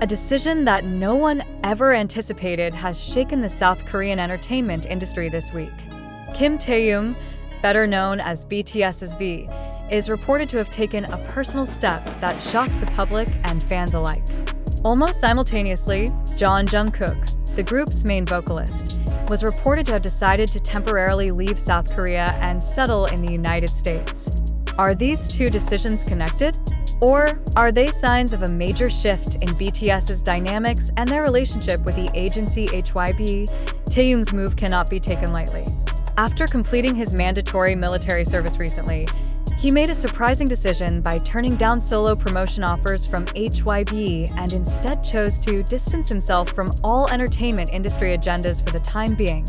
A decision that no one ever anticipated has shaken the South Korean entertainment industry this week. Kim Taehyung, better known as BTS's V, is reported to have taken a personal step that shocked the public and fans alike. Almost simultaneously, Jungkook, the group's main vocalist, was reported to have decided to temporarily leave South Korea and settle in the United States. Are these two decisions connected? Or are they signs of a major shift in BTS's dynamics and their relationship with the agency HYBE? Taehyung's move cannot be taken lightly. After completing his mandatory military service recently, he made a surprising decision by turning down solo promotion offers from HYBE and instead chose to distance himself from all entertainment industry agendas for the time being,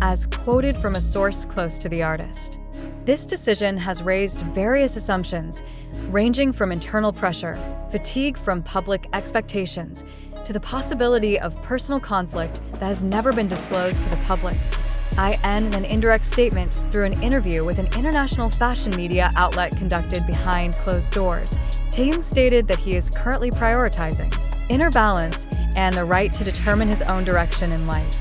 as quoted from a source close to the artist. This decision has raised various assumptions, ranging from internal pressure, fatigue from public expectations, to the possibility of personal conflict that has never been disclosed to the public. In an indirect statement through an interview with an international fashion media outlet conducted behind closed doors, Taehyung stated that he is currently prioritizing inner balance and the right to determine his own direction in life.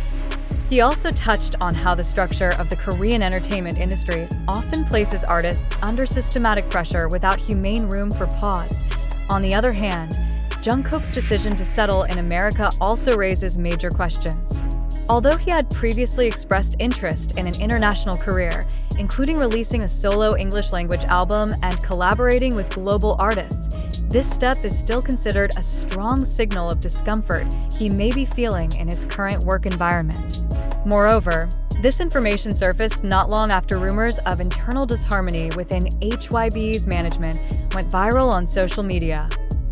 He also touched on how the structure of the Korean entertainment industry often places artists under systematic pressure without humane room for pause. On the other hand, Jungkook's decision to settle in America also raises major questions. Although he had previously expressed interest in an international career, including releasing a solo English-language album and collaborating with global artists, this step is still considered a strong signal of discomfort he may be feeling in his current work environment. Moreover, this information surfaced not long after rumors of internal disharmony within HYBE's management went viral on social media.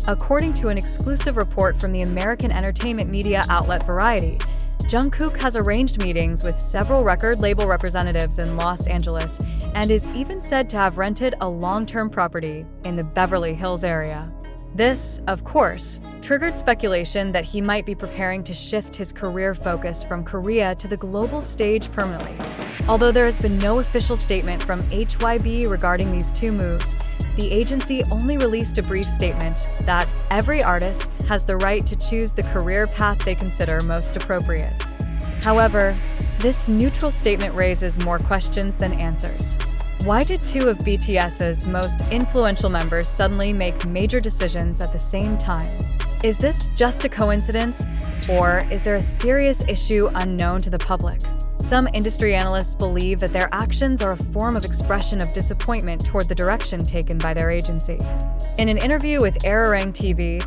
According to an exclusive report from the American entertainment media outlet Variety, Jungkook has arranged meetings with several record label representatives in Los Angeles and is even said to have rented a long-term property in the Beverly Hills area. This, of course, triggered speculation that he might be preparing to shift his career focus from Korea to the global stage permanently. Although there has been no official statement from HYBE regarding these two moves, the agency only released a brief statement that every artist has the right to choose the career path they consider most appropriate. However, this neutral statement raises more questions than answers. Why did two of BTS's most influential members suddenly make major decisions at the same time? Is this just a coincidence, or is there a serious issue unknown to the public? Some industry analysts believe that their actions are a form of expression of disappointment toward the direction taken by their agency. In an interview with Arirang TV,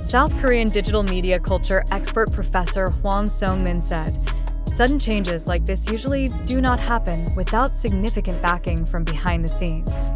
South Korean digital media culture expert Professor Hwang Sung-min said, "Sudden changes like this usually do not happen without significant backing from behind the scenes."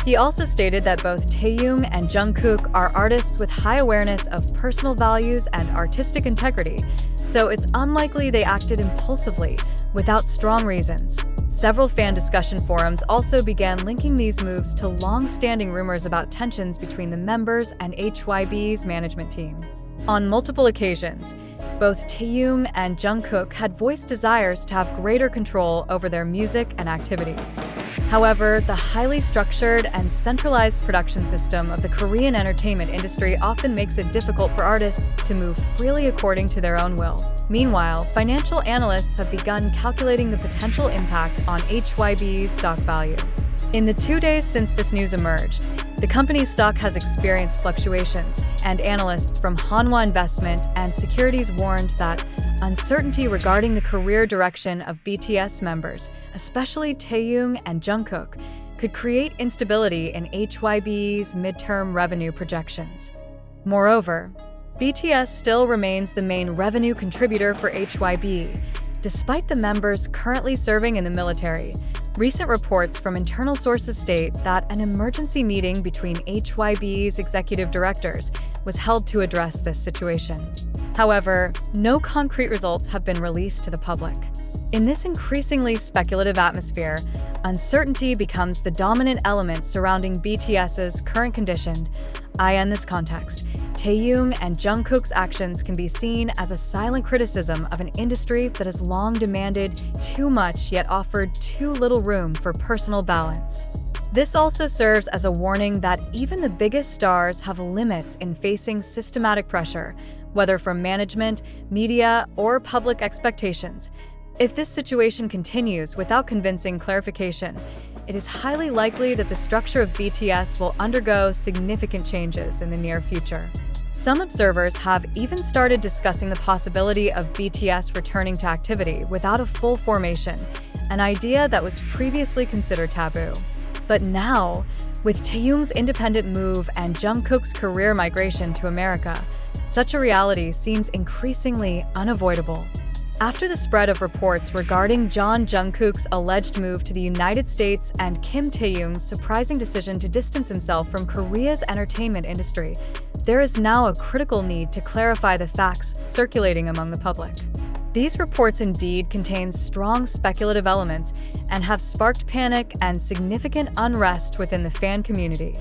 He also stated that both Taehyung and Jungkook are artists with high awareness of personal values and artistic integrity, so it's unlikely they acted impulsively without strong reasons. Several fan discussion forums also began linking these moves to long-standing rumors about tensions between the members and HYBE's management team. On multiple occasions, both Taehyung and Jungkook had voiced desires to have greater control over their music and activities. However, the highly structured and centralized production system of the Korean entertainment industry often makes it difficult for artists to move freely according to their own will. Meanwhile, financial analysts have begun calculating the potential impact on HYBE's stock value. In the 2 days since this news emerged, the company's stock has experienced fluctuations, and analysts from Hanwha Investment and Securities warned that uncertainty regarding the career direction of BTS members, especially Taehyung and Jungkook, could create instability in HYBE's midterm revenue projections. Moreover, BTS still remains the main revenue contributor for HYBE, despite the members currently serving in the military. Recent reports from internal sources state that an emergency meeting between HYBE's executive directors was held to address this situation. However, no concrete results have been released to the public. In this increasingly speculative atmosphere, uncertainty becomes the dominant element surrounding BTS's current condition. In this context, Taehyung and Jungkook's actions can be seen as a silent criticism of an industry that has long demanded too much yet offered too little room for personal balance. This also serves as a warning that even the biggest stars have limits in facing systematic pressure, whether from management, media, or public expectations. If this situation continues without convincing clarification, it is highly likely that the structure of BTS will undergo significant changes in the near future. Some observers have even started discussing the possibility of BTS returning to activity without a full formation, an idea that was previously considered taboo. But now, with Taehyung's independent move and Jungkook's career migration to America, such a reality seems increasingly unavoidable. After the spread of reports regarding Jungkook's alleged move to the United States and Kim Taehyung's surprising decision to distance himself from Korea's entertainment industry, there is now a critical need to clarify the facts circulating among the public. These reports indeed contain strong speculative elements and have sparked panic and significant unrest within the fan community.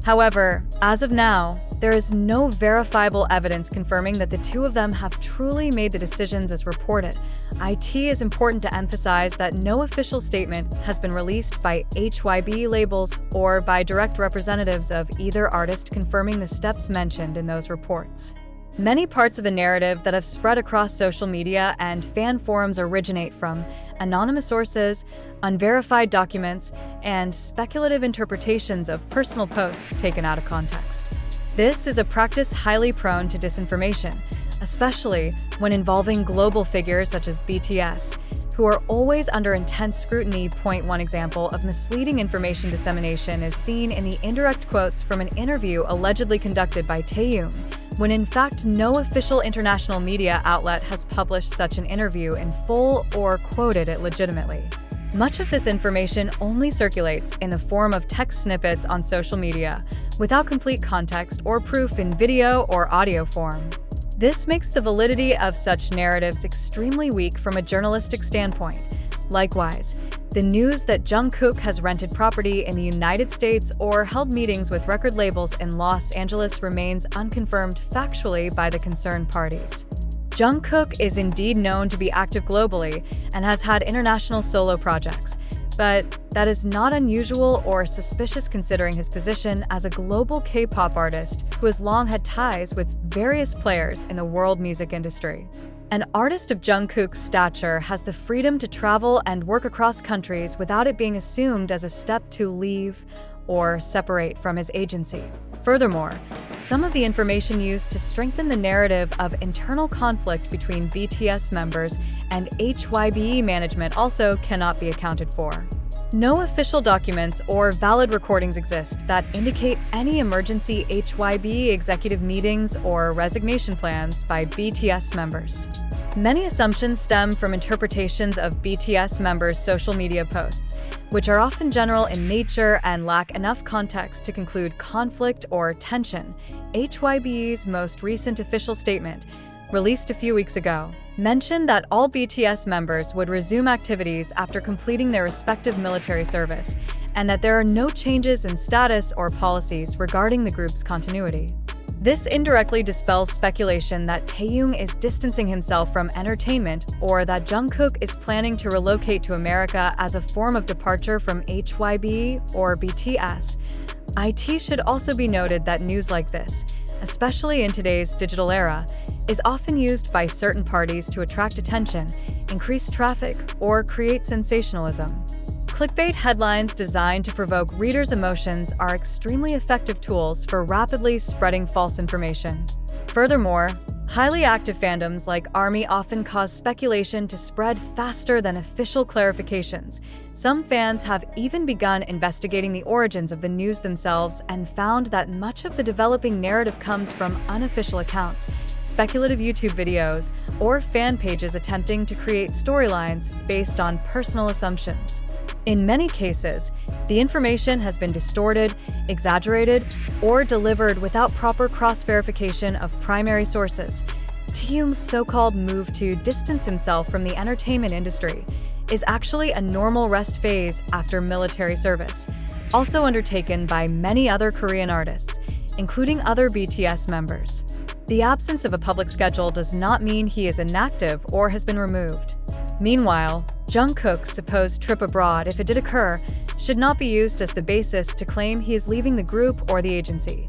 However, as of now, there is no verifiable evidence confirming that the two of them have truly made the decisions as reported. It is important to emphasize that no official statement has been released by HYBE labels or by direct representatives of either artist confirming the steps mentioned in those reports. Many parts of the narrative that have spread across social media and fan forums originate from anonymous sources, unverified documents, and speculative interpretations of personal posts taken out of context. This is a practice highly prone to disinformation, especially when involving global figures such as BTS, who are always under intense scrutiny. One example of misleading information dissemination is seen in the indirect quotes from an interview allegedly conducted by Taehyung, when in fact no official international media outlet has published such an interview in full or quoted it legitimately. Much of this information only circulates in the form of text snippets on social media, without complete context or proof in video or audio form. This makes the validity of such narratives extremely weak from a journalistic standpoint. Likewise, the news that Jungkook has rented property in the United States or held meetings with record labels in Los Angeles remains unconfirmed factually by the concerned parties. Jungkook is indeed known to be active globally and has had international solo projects, but that is not unusual or suspicious considering his position as a global K-pop artist who has long had ties with various players in the world music industry. An artist of Jungkook's stature has the freedom to travel and work across countries without it being assumed as a step to leave or separate from his agency. Furthermore, some of the information used to strengthen the narrative of internal conflict between BTS members and HYBE management also cannot be accounted for. No official documents or valid recordings exist that indicate any emergency HYBE executive meetings or resignation plans by BTS members. Many assumptions stem from interpretations of BTS members' social media posts, which are often general in nature and lack enough context to conclude conflict or tension. HYBE's most recent official statement, released a few weeks ago, mentioned that all BTS members would resume activities after completing their respective military service, and that there are no changes in status or policies regarding the group's continuity. This indirectly dispels speculation that Taehyung is distancing himself from entertainment or that Jungkook is planning to relocate to America as a form of departure from HYBE or BTS. It should also be noted that news like this, especially in today's digital era, is often used by certain parties to attract attention, increase traffic, or create sensationalism. Clickbait headlines designed to provoke readers' emotions are extremely effective tools for rapidly spreading false information. Furthermore, highly active fandoms like ARMY often cause speculation to spread faster than official clarifications. Some fans have even begun investigating the origins of the news themselves and found that much of the developing narrative comes from unofficial accounts, speculative YouTube videos, or fan pages attempting to create storylines based on personal assumptions. In many cases, the information has been distorted, exaggerated, or delivered without proper cross-verification of primary sources. Taehyung's so-called move to distance himself from the entertainment industry is actually a normal rest phase after military service, also undertaken by many other Korean artists, including other BTS members. The absence of a public schedule does not mean he is inactive or has been removed. Meanwhile, Jungkook's supposed trip abroad, if it did occur, should not be used as the basis to claim he is leaving the group or the agency.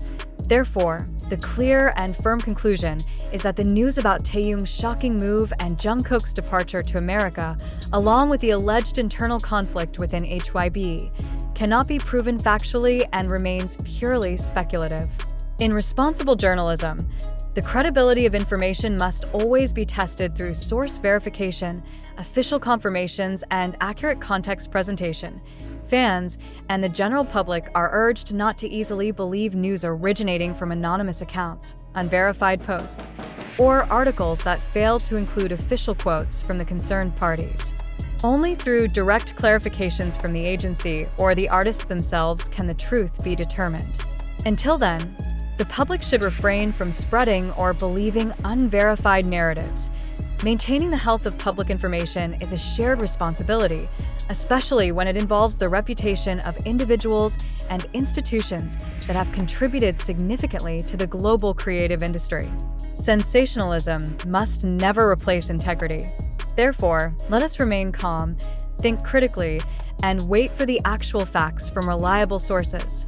Therefore, The clear and firm conclusion is that the news about Taehyung's shocking move and Jungkook's departure to America, along with the alleged internal conflict within HYBE, cannot be proven factually and remains purely speculative. In responsible journalism, the credibility of information must always be tested through source verification, official confirmations, and accurate context presentation. Fans and the general public are urged not to easily believe news originating from anonymous accounts, unverified posts, or articles that fail to include official quotes from the concerned parties. Only through direct clarifications from the agency or the artists themselves can the truth be determined. Until then, the public should refrain from spreading or believing unverified narratives. Maintaining the health of public information is a shared responsibility, especially when it involves the reputation of individuals and institutions that have contributed significantly to the global creative industry. Sensationalism must never replace integrity. Therefore, let us remain calm, think critically, and wait for the actual facts from reliable sources.